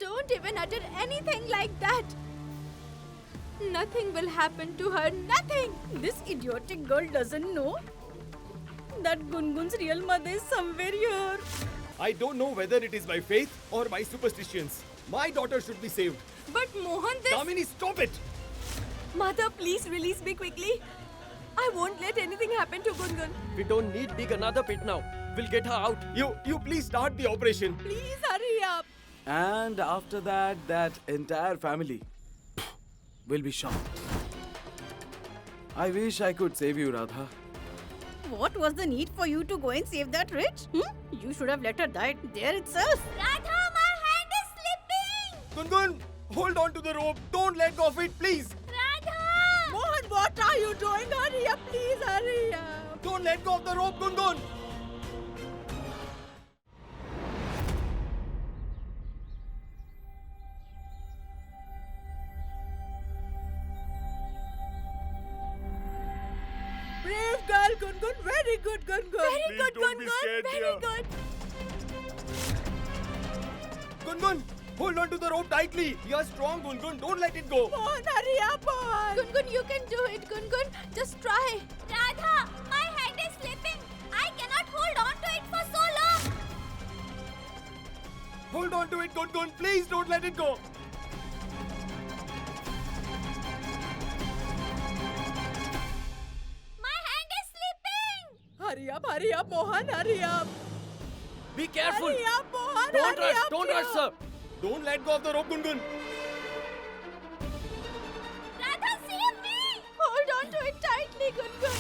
don't even utter anything like that. Nothing will happen to her. Nothing. This idiotic girl doesn't know that Gungun's real mother is somewhere here. I don't know whether it is my faith or my superstitions. My daughter should be saved. But Mohan, this... Damini, stop it! Mother, please release me quickly. I won't let anything happen to Gungun. We don't need dig another pit now. We'll get her out. You please start the operation. Please hurry up. And after that, that entire family will be shot. I wish I could save you, Radha. What was the need for you to go and save that witch? You should have let her die there itself. Radha, my hand is slipping. Gungun, hold on to the rope. Don't let go of it, please. Radha! Mohan, what are you doing? Hurry up, please hurry up. Don't let go of the rope, Gungun. Brave girl, Gungun. Very good, Gungun. Very Please good, don't be Gungun. scared, Very dear. good. Gungun, hold on to the rope tightly. You are strong, Gungun. Don't let it go. Mohan, hurry up, Mohan. Gungun, you can do it, Gungun. Just try. Radha, my hand is slipping. I cannot hold on to it for so long. Hold on to it, Gungun. Please don't let it go. My hand is slipping. Hurry up, Mohan. Hurry up. Be careful. Hurry up, Mohan. Don't hurry rush. up, Don't dear. rush, sir. Don't let go of the rope, Gungun. Radha, save me. Hold on to it tightly, Gungun.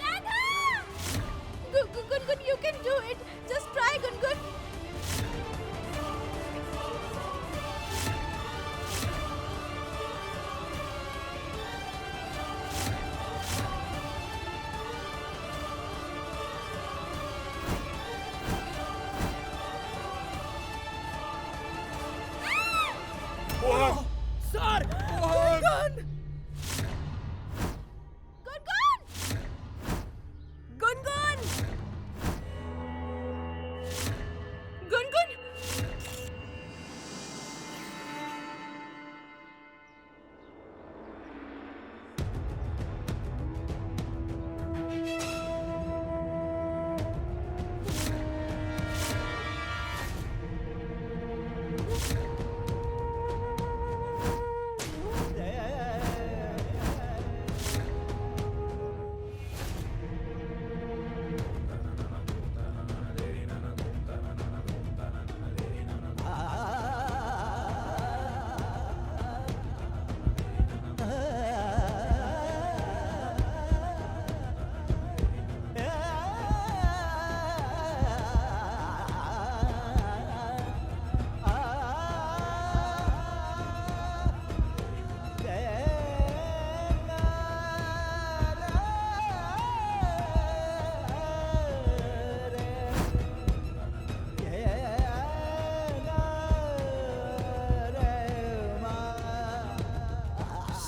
Radha! Gungun, you can do it. Just try, Gungun. Mohan! Sir! Mohan! Gungun! Gungun! Gungun!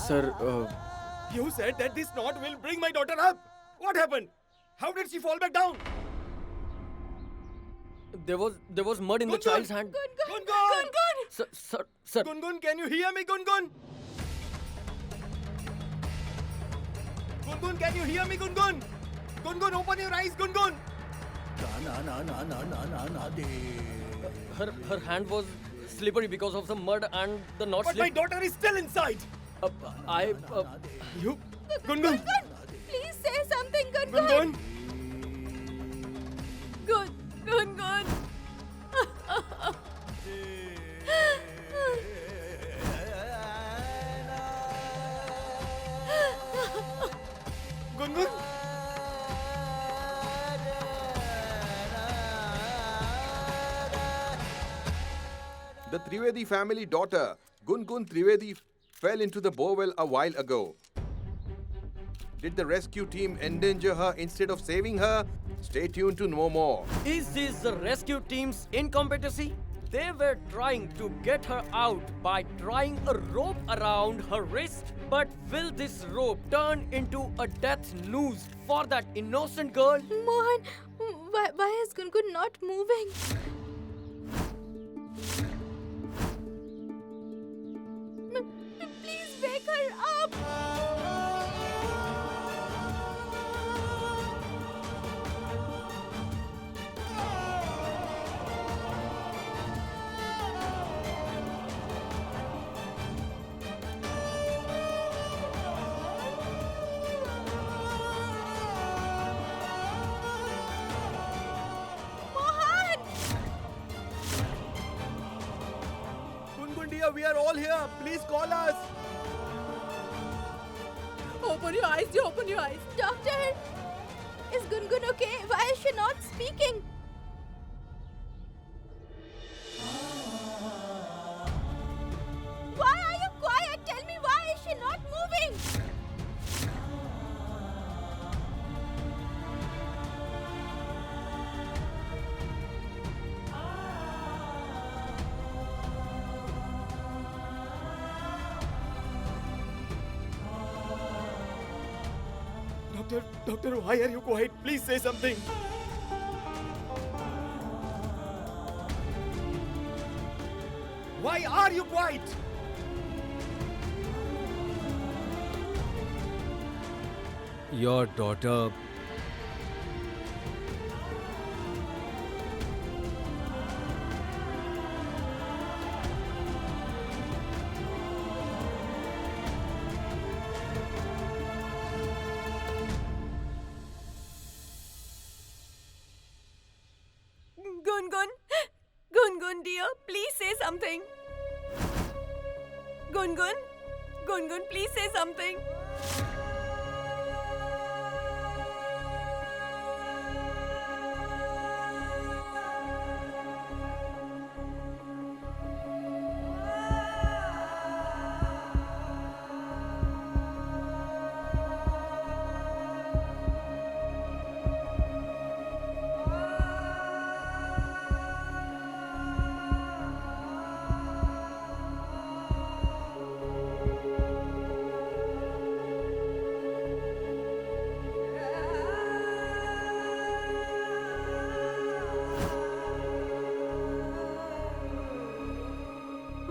Sir, You said that this knot will bring my daughter up. What happened? How did she fall back down? There was mud in the Gungun! child's hand. Gungun! Sir. Gungun, can you hear me, Gungun? Gungun, can you hear me, Gungun? Gungun, open your eyes, Gungun! Her hand was slippery because of the mud and the knot But my slip. daughter is still inside. You? Gungun! Please say something, Gungun. Gungun! Gungun. Gungun! The Trivedi family daughter, Gungun Trivedi, fell into the bowel a while ago. Did the rescue team endanger her instead of saving her? Stay tuned to know more. Is this the rescue team's incompetency? They were trying to get her out by tying a rope around her wrist. But will this rope turn into a death noose for that innocent girl? Mohan, Why is Gungun not moving? Please wake her up! Mohan! Gungun dear, we are all here. Please call us. Open your eyes, dear, open your eyes. Doctor! Is Gungun okay? Why is she not speaking? Why are you quiet? Tell me, why is she not moving? Doctor, why are you quiet? Please say something. Why are you quiet? Your daughter. Gungun! Gungun dear, please say something. Gungun! Gungun, please say something.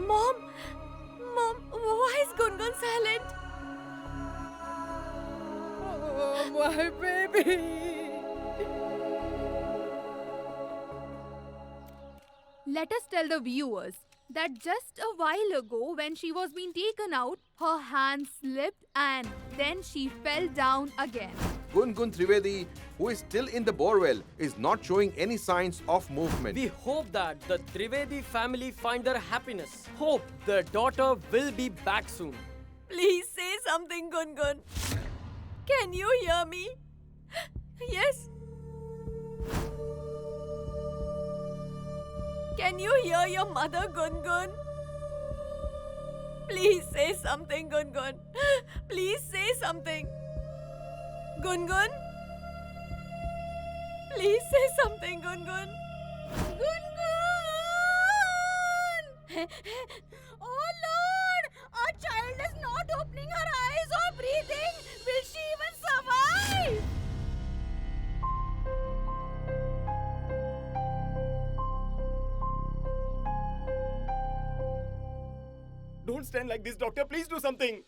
Mom, why is Gungun silent? Oh, my baby! Let us tell the viewers that just a while ago, when she was being taken out, her hand slipped and then she fell down again. Gungun Trivedi, who is still in the borewell, is not showing any signs of movement. We hope that the Trivedi family find their happiness. Hope their daughter will be back soon. Please say something, Gungun. Can you hear me? Yes? Can you hear your mother, Gungun? Please say something, Gungun. Please say something. Gungun? Please say something, Gungun. Gungun! Oh Lord! Our child is not opening her eyes or breathing! Will she even survive? Don't stand like this, doctor. Please do something.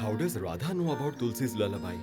How does Radha know about Tulsi's lullaby?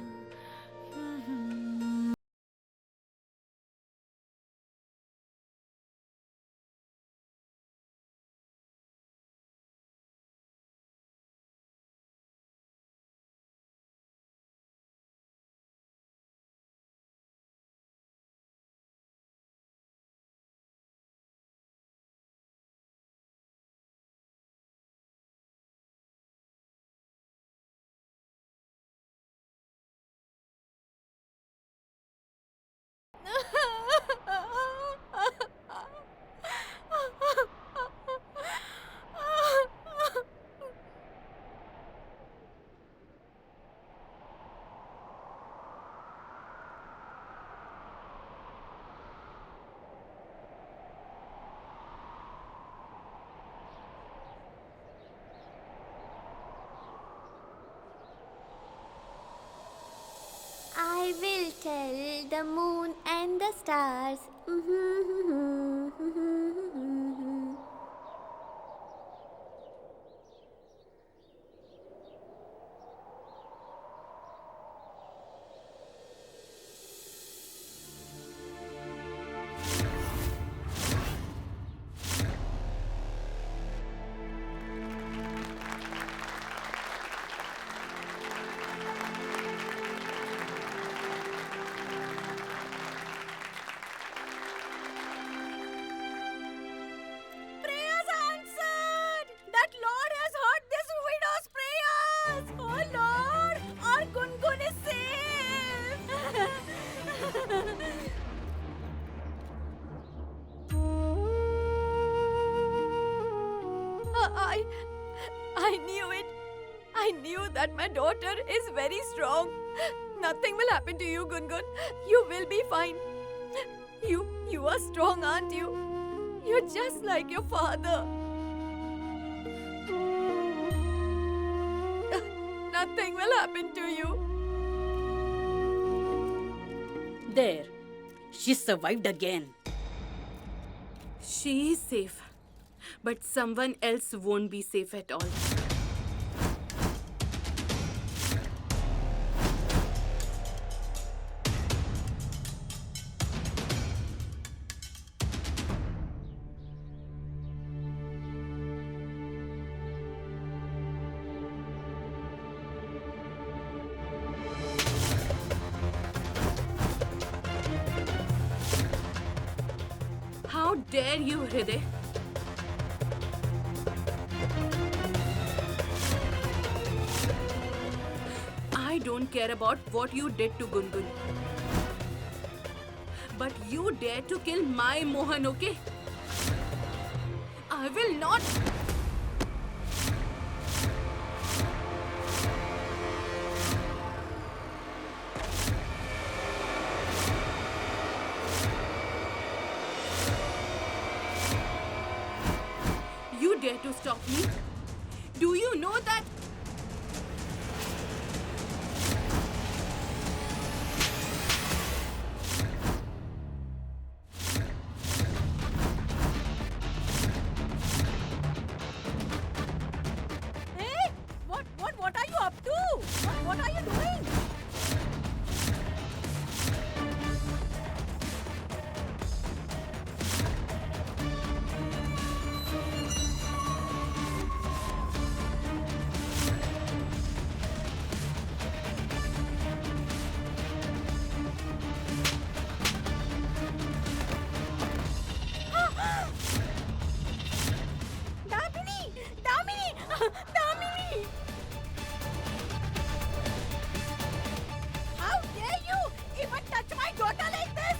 I will tell the moon and the stars. Prayers answered! That Lord has heard this widow's prayers! Oh Lord, our Gungun is safe! I knew it. I knew that my daughter is very strong. Nothing will happen to you, Gungun. You will be fine. You are strong, aren't you? You're just like your father. Nothing will happen to you. There. She survived again. She is safe. But someone else won't be safe at all. How dare you, Hriday? I don't care about what you did to Gungun. But you dare to kill my Mohan, okay? I will not. You dare to stop me? Do you know that? Hey! What are you up to? What are you doing? Damini! Damini! Damini! How dare you even touch my daughter like this?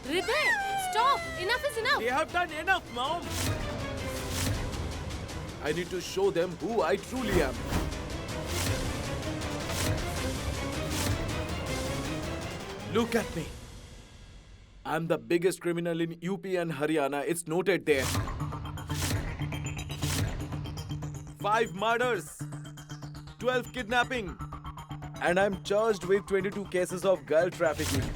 Hriday, stop! Enough is enough! They have done enough, Mom! I need to show them who I truly am. Look at me. I'm the biggest criminal in UP and Haryana. It's noted there. 5 murders, 12 kidnapping, and I'm charged with 22 cases of girl trafficking.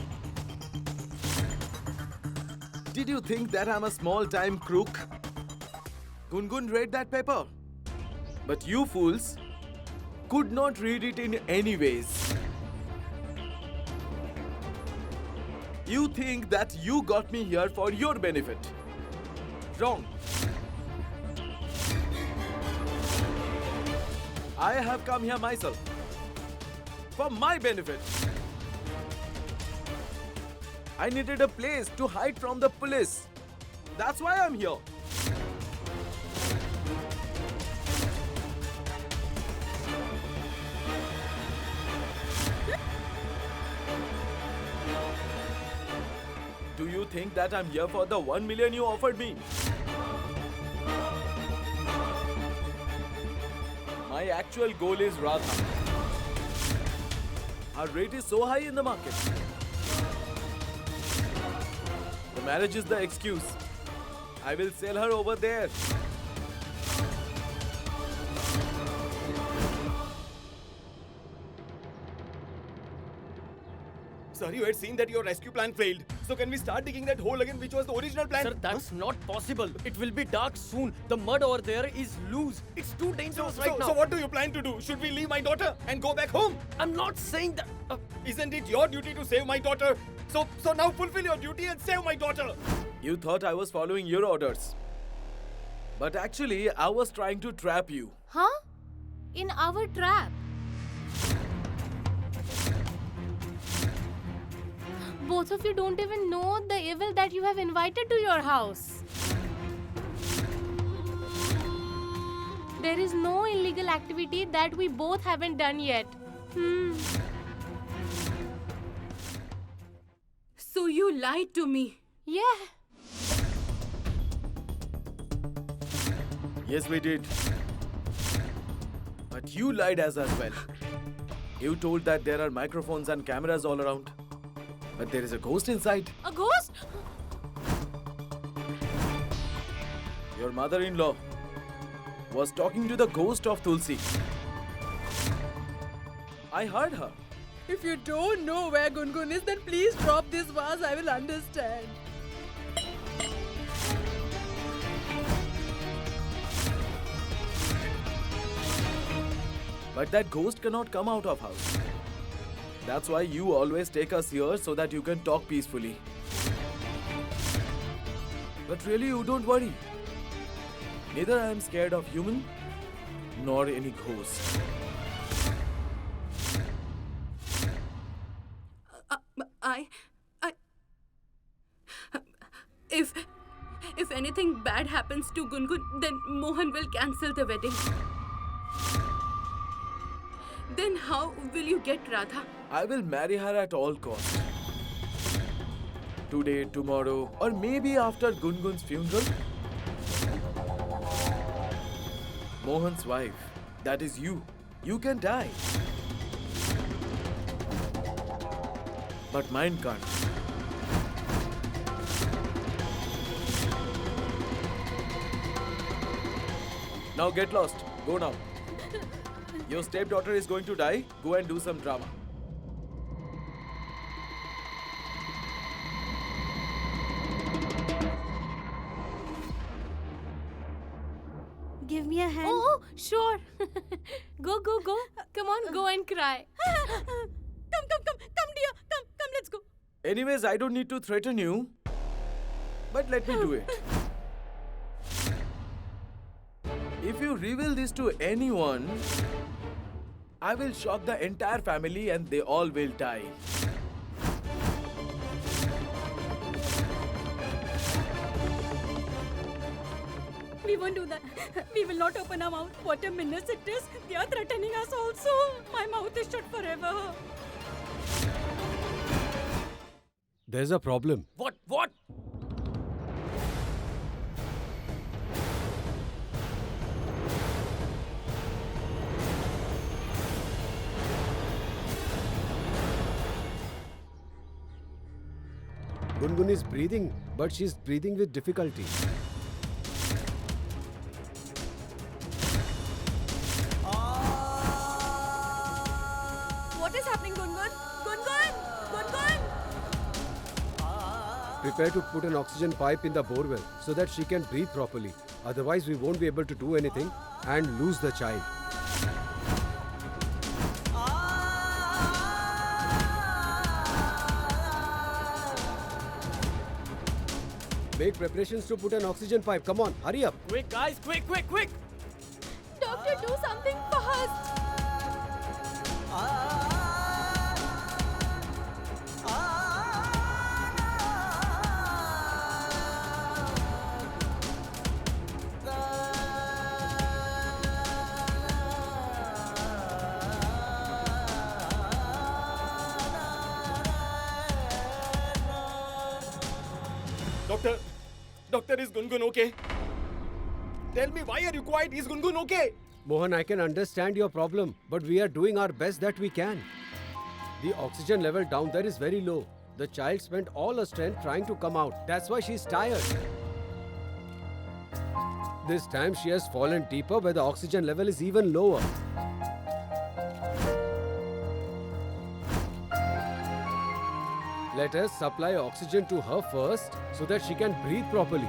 Did you think that I'm a small-time crook? Gungun read that paper. But you fools could not read it in any ways. You think that you got me here for your benefit. Wrong. I have come here myself. For my benefit. I needed a place to hide from the police. That's why I'm here. Do you think that I'm here for the 1 million you offered me? My actual goal is Radha. Our rate is so high in the market. The marriage is the excuse. I will sell her over there. Sir, you had seen that your rescue plan failed. So can we start digging that hole again, which was the original plan? Sir, that's not possible. It will be dark soon. The mud over there is loose. It's too dangerous right now. So what do you plan to do? Should we leave my daughter and go back home? I'm not saying that. Isn't it your duty to save my daughter? So now fulfill your duty and save my daughter. You thought I was following your orders. But actually, I was trying to trap you. Huh? In our trap? Both of you don't even know the evil that you have invited to your house. There is no illegal activity that we both haven't done yet. So you lied to me. Yeah. Yes, we did. But you lied as well. You told that there are microphones and cameras all around. But there is a ghost inside. A ghost? Your mother-in-law was talking to the ghost of Tulsi. I heard her. If you don't know where Gungun is, then please drop this vase. I will understand. But that ghost cannot come out of house. That's why you always take us here so that you can talk peacefully. But really, you don't worry. Neither I am scared of human nor any ghost. If anything bad happens to Gungun, then Mohan will cancel the wedding. Then how will you get Radha? I will marry her at all costs. Today, tomorrow, or maybe after Gungun's funeral. Mohan's wife, that is you. You can die. But mine can't. Now get lost. Go now. Your stepdaughter is going to die. Go and do some drama. Give me a hand. Oh, sure. Go. Come on, go and cry. Come, dear. Come, let's go. Anyways, I don't need to threaten you. But let me do it. If you reveal this to anyone, I will shock the entire family and they all will die. We won't do that. We will not open our mouth. What a menace it is. They are threatening us also. My mouth is shut forever. There's a problem. What? Gungun is breathing, but she's breathing with difficulty. What is happening, Gungun? Gungun! Gungun! Prepare to put an oxygen pipe in the borewell so that she can breathe properly. Otherwise, we won't be able to do anything and lose the child. Make preparations to put an oxygen pipe. Come on, hurry up. Quick, guys, quick, quick, quick! Doctor, do something fast! Doctor, is Gungun okay? Tell me, why are you quiet? Is Gungun okay? Mohan, I can understand your problem, but we are doing our best that we can. The oxygen level down there is very low. The child spent all her strength trying to come out. That's why she's tired. This time she has fallen deeper where the oxygen level is even lower. Let us supply oxygen to her first so that she can breathe properly.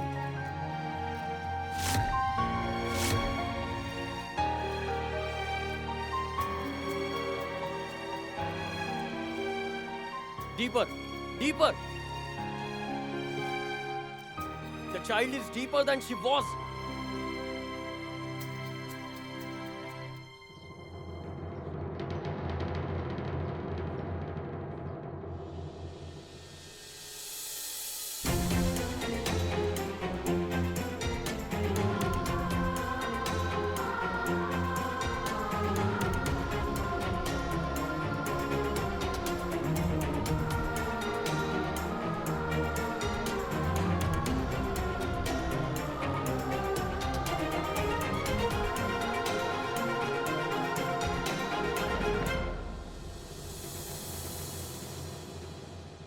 Deeper, deeper! The child is deeper than she was.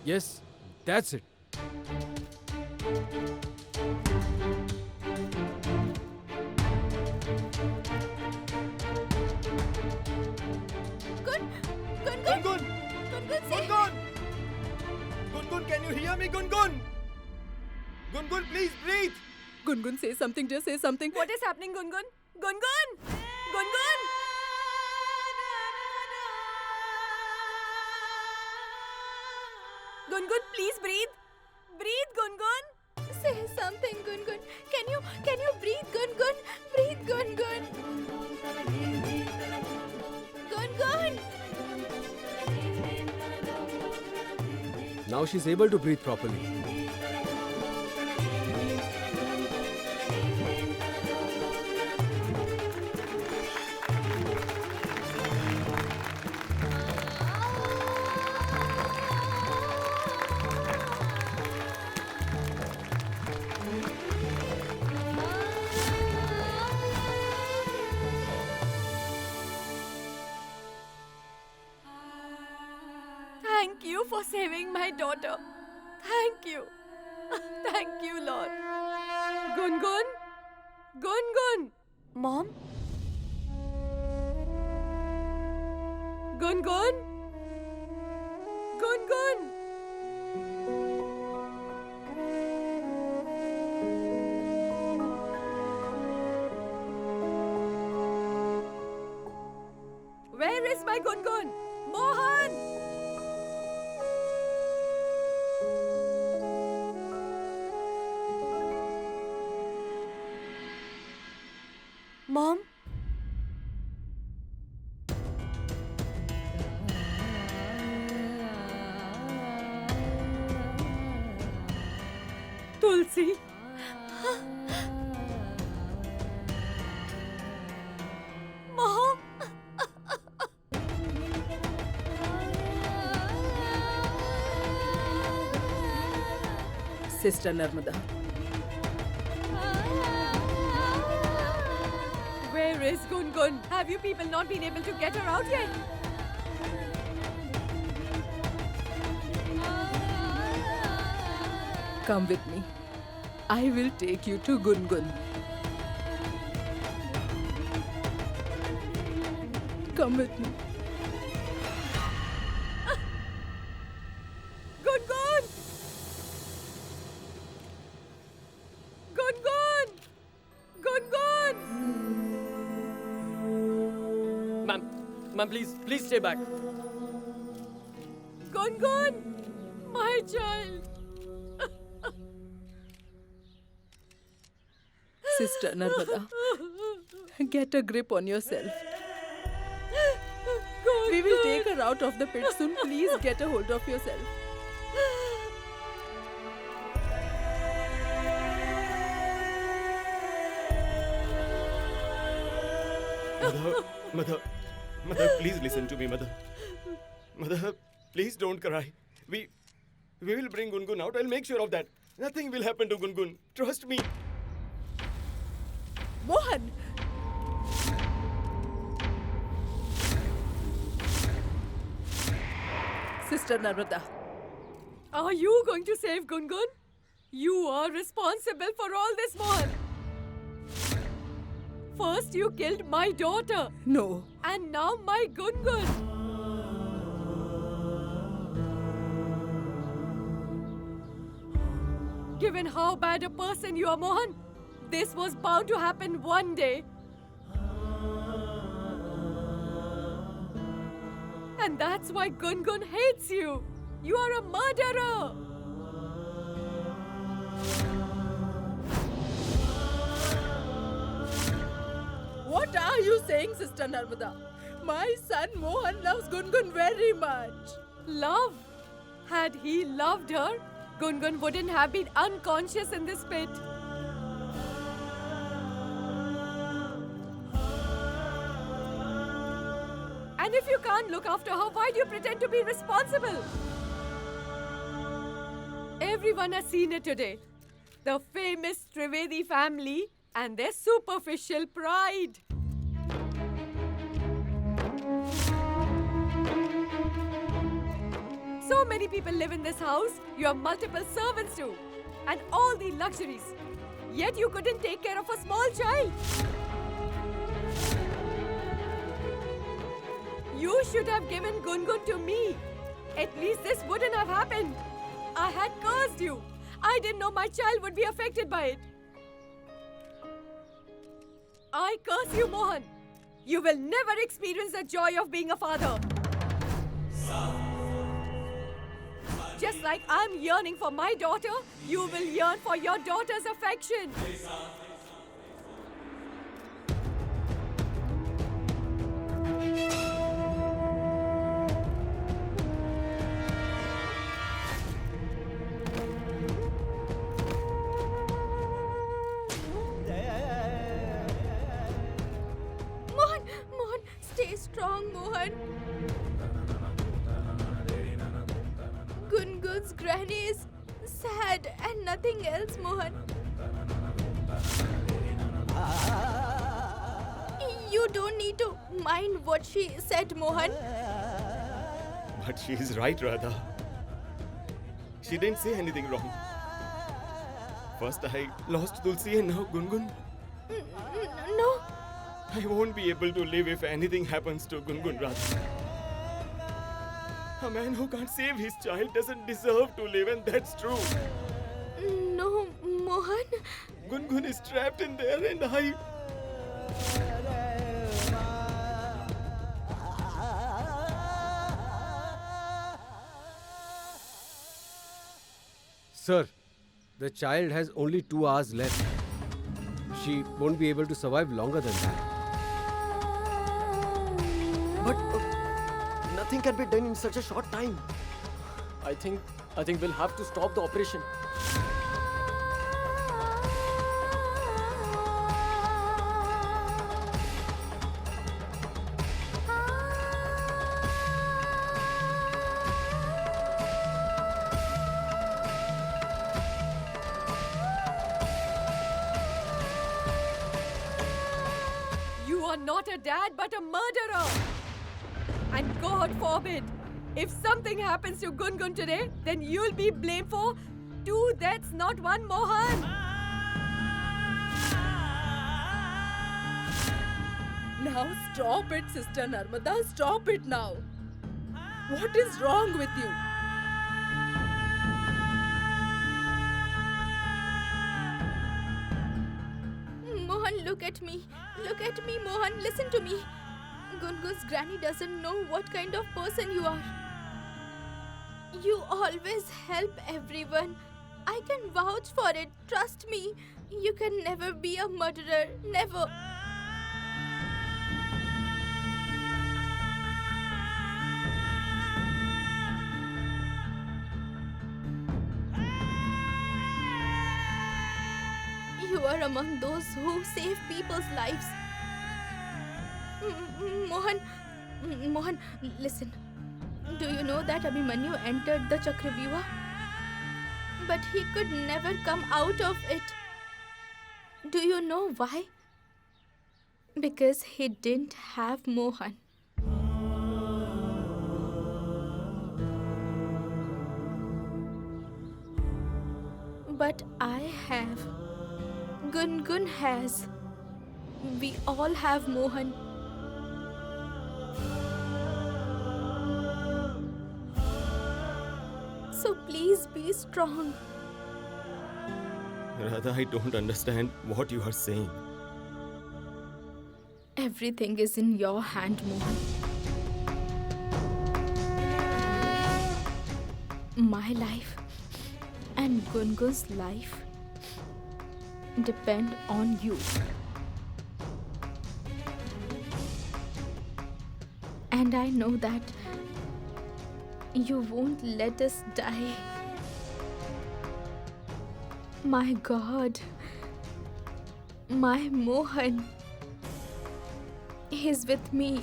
Yes, that's it. Gungun, can you hear me, Gungun? Gungun, please breathe. Gungun, say something, just say something. What is happening, Gungun? Gungun! Gungun! Gungun, please breathe. Breathe, Gungun. Say something, Gungun. Can you breathe, Gungun? Breathe, Gungun. Gungun! Now she's able to breathe properly. Thank you for saving my daughter. Thank you. Thank you, Lord. Gungun? Gungun! Mom? Gungun? Gungun! Where is my Gungun? Mohan! Mom? Tulsi. Mom? Sister Narmada. Where is Gungun? Have you people not been able to get her out yet? Come with me. I will take you to Gungun. Come with me. Gungun! Gungun! Gungun! Ma'am, please stay back. Gungun! My child! Sister Narmada, get a grip on yourself. We will take her out of the pit soon. Please get a hold of yourself. Mother, please listen to me, Mother. Mother, please don't cry. We will bring Gungun out. I'll make sure of that. Nothing will happen to Gungun. Trust me. Mohan! Sister Narmada, are you going to save Gungun? You are responsible for all this, Mohan. First you killed my daughter. No. And now my Gungun. Given how bad a person you are, Mohan, this was bound to happen one day. And that's why Gungun hates you. You are a murderer. What are you saying, Sister Narmada? My son Mohan loves Gungun very much. Love? Had he loved her, Gungun wouldn't have been unconscious in this pit. And if you can't look after her, why do you pretend to be responsible? Everyone has seen it today. The famous Trivedi family and their superficial pride. So many people live in this house. You have multiple servants too. And all the luxuries. Yet you couldn't take care of a small child. You should have given Gungun to me. At least this wouldn't have happened. I had cursed you. I didn't know my child would be affected by it. I curse you, Mohan. You will never experience the joy of being a father. Just like I'm yearning for my daughter, you will yearn for your daughter's affection. Mohan, stay strong, Mohan. Gungun's granny is sad and nothing else, Mohan. You don't need to mind what she said, Mohan. But she's right, Radha. She didn't say anything wrong. First I lost Tulsi and now Gungun. No. I won't be able to live if anything happens to Gungun, Radha. A man who can't save his child doesn't deserve to live, and that's true. No, Mohan. Gungun is trapped in there and I... Sir, the child has only 2 hours left. She won't be able to survive longer than that. But nothing can be done in such a short time. I think we'll have to stop the operation. You are not a dad, but a murderer. And God forbid, if something happens to Gungun today, then you'll be blamed for two deaths, not one, Mohan. Now stop it, Sister Narmada. Stop it now. What is wrong with you? Mohan, look at me. Look at me, Mohan. Listen to me. Gungun's granny doesn't know what kind of person you are. You always help everyone. I can vouch for it. Trust me. You can never be a murderer. Never. You are among those who save people's lives. Mohan, listen. Do you know that Abhimanyu entered the Chakravyuha? But he could never come out of it. Do you know why? Because he didn't have Mohan. But I have. Gungun has. We all have Mohan. So please be strong. Radha, I don't understand what you are saying. Everything is in your hand, Mohan. My life and Gungun's life depend on you. And I know that you won't let us die. My God, my Mohan, he's with me.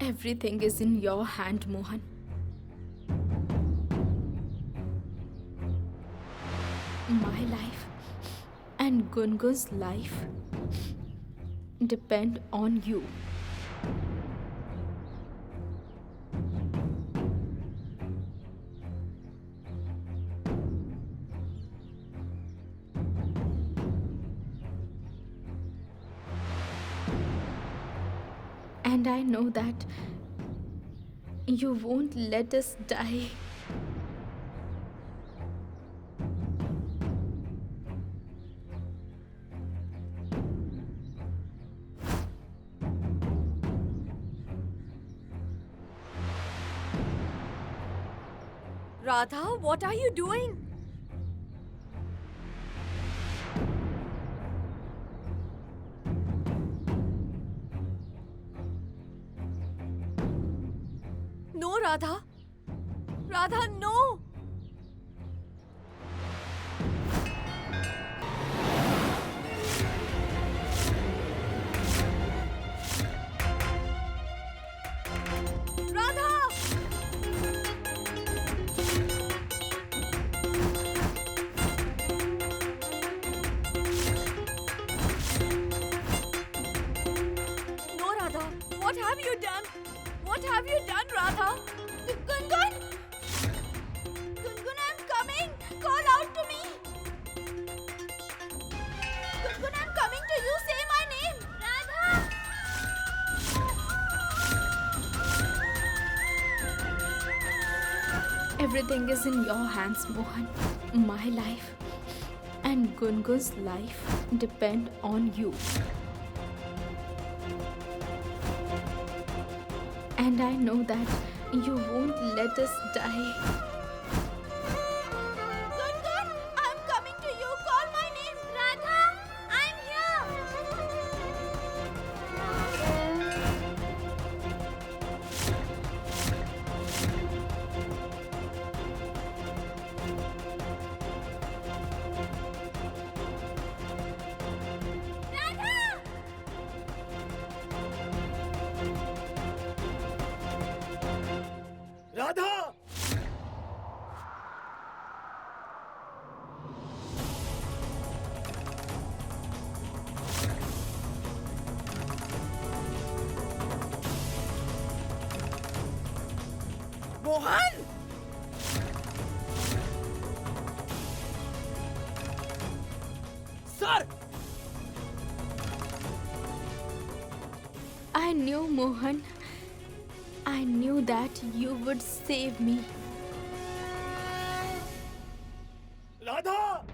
Everything is in your hand, Mohan. My life and Gungun's life depend on you. And I know that you won't let us die. Radha, what are you doing? No, Radha. Radha, no. Radha! No, Radha. What have you done? What have you done, Radha? Gungun! Gungun, I'm coming! Call out to me! Gungun, I'm coming to you! Say my name! Radha! Everything is in your hands, Mohan. My life and Gungun's life depend on you. And I know that you won't let us die. Gungun, I'm coming to you. Call my name. Radha, I'm here. Mohan! Sir! I knew, Mohan. I knew that you would save me. Radha!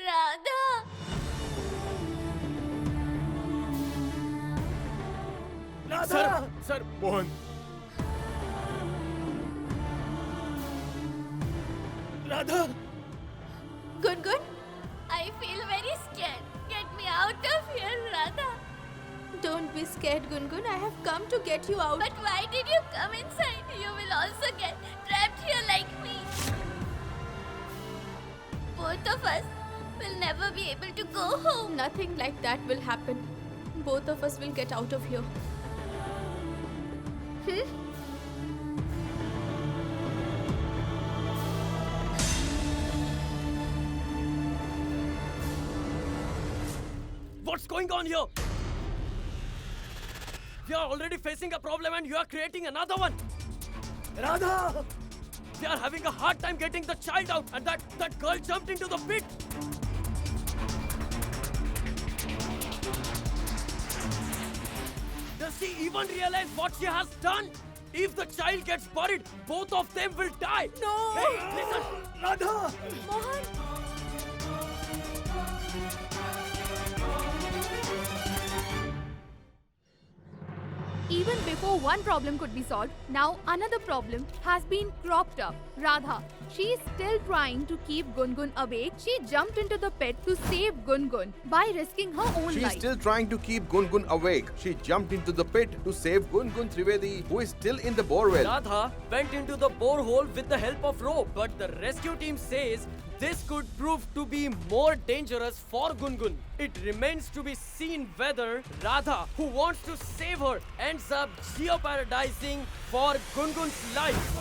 Radha! Radha! Sir! Mohan. Radha! Gungun? I feel very scared. Get me out of here, Radha. Don't be scared, Gungun. I have come to get you out. But why did you come inside? You will also get trapped here like me. Both of us will never be able to go home. Nothing like that will happen. Both of us will get out of here. What's going on here? We are already facing a problem and you are creating another one. Radha! We are having a hard time getting the child out and that girl jumped into the pit. Does she even realize what she has done? If the child gets buried, both of them will die. No! Hey, listen! Radha! Mohan! Even before one problem could be solved, now another problem has been cropped up. Radha, she is still trying to keep Gungun awake. She jumped into the pit to save Gungun by risking her own She's life. still trying to keep Gungun awake. She jumped into the pit to save Gungun Trivedi, who is still in the borewell. Radha went into the borehole with the help of rope, but the rescue team says this could prove to be more dangerous for Gungun. It remains to be seen whether Radha, who wants to save her, ends up jeopardizing for Gungun's life.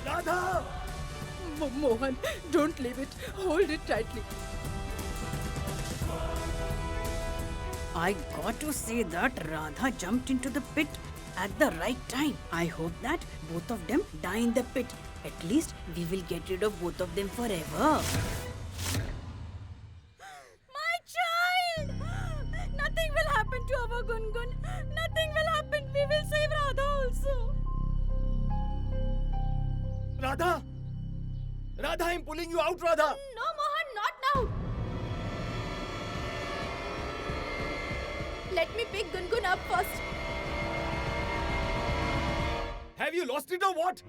Radha! Mohan, don't leave it. Hold it tightly. I got to say that Radha jumped into the pit at the right time. I hope that both of them die in the pit. At least we will get rid of both of them forever. My child! Nothing will happen to our Gungun. Nothing will happen. We will save Radha also. Radha! Radha, I'm pulling you out, Radha! No, Mohan, not now. Let me pick Gungun up first. Have you lost it or what?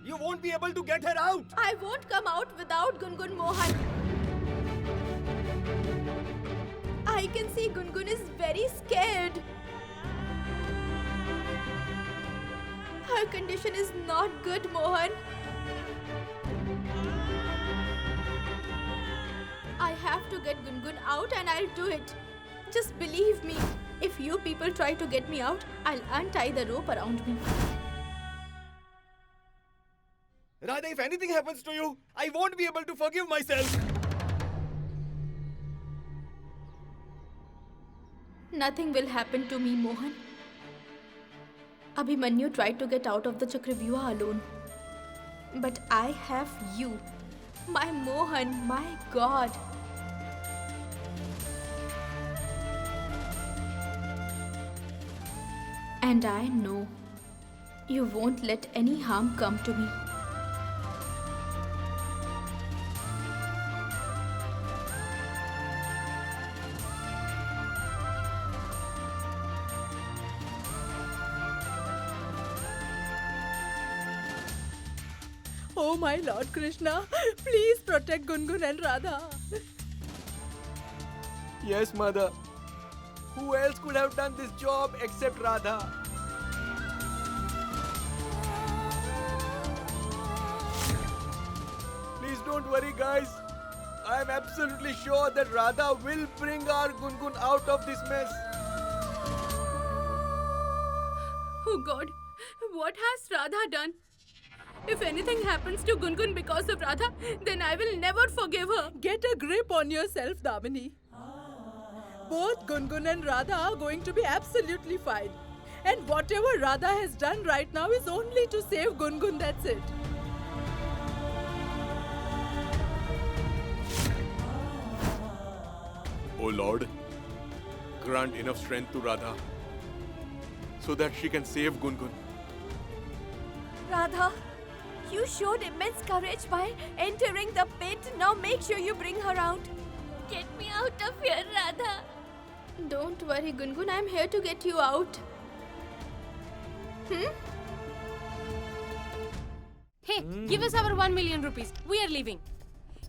You won't be able to get her out! I won't come out without Gungun, Mohan. I can see Gungun is very scared. Her condition is not good, Mohan. I have to get Gungun out and I'll do it. Just believe me. If you people try to get me out, I'll untie the rope around me. Radha, if anything happens to you, I won't be able to forgive myself. Nothing will happen to me, Mohan. Abhimanyu tried to get out of the Chakravyuha alone. But I have you. My Mohan, my God. And I know you won't let any harm come to me. Oh my Lord Krishna, please protect Gungun and Radha. Yes, Mother. Who else could have done this job except Radha? Don't worry, guys. I'm absolutely sure that Radha will bring our Gungun out of this mess. Oh God, what has Radha done? If anything happens to Gungun because of Radha, then I will never forgive her. Get a grip on yourself, Damini. Both Gungun and Radha are going to be absolutely fine. And whatever Radha has done right now is only to save Gungun, that's it. Oh Lord, grant enough strength to Radha so that she can save Gungun. Radha, you showed immense courage by entering the pit. Now make sure you bring her out. Get me out of here, Radha. Don't worry, Gungun. I'm here to get you out. Hey, give us our 1 million rupees. We are leaving.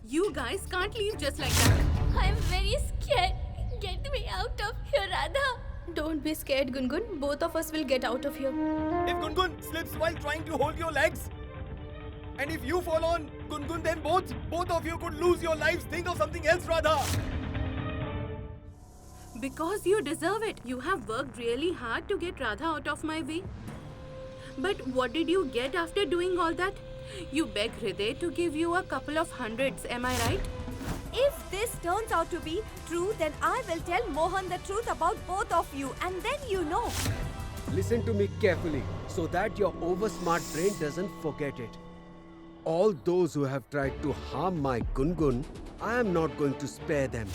You guys can't leave just like that. I'm very scared. Get me out of here, Radha. Don't be scared, Gungun. Both of us will get out of here. If Gungun slips while trying to hold your legs, and if you fall on Gungun, then both of you could lose your lives. Think of something else, Radha. Because you deserve it. You have worked really hard to get Radha out of my way. But what did you get after doing all that? You begged Hriday to give you a couple of hundreds, am I right? If this turns out to be true, then I will tell Mohan the truth about both of you, and then you know. Listen to me carefully so that your oversmart brain doesn't forget it. All those who have tried to harm my Gungun, I am not going to spare them.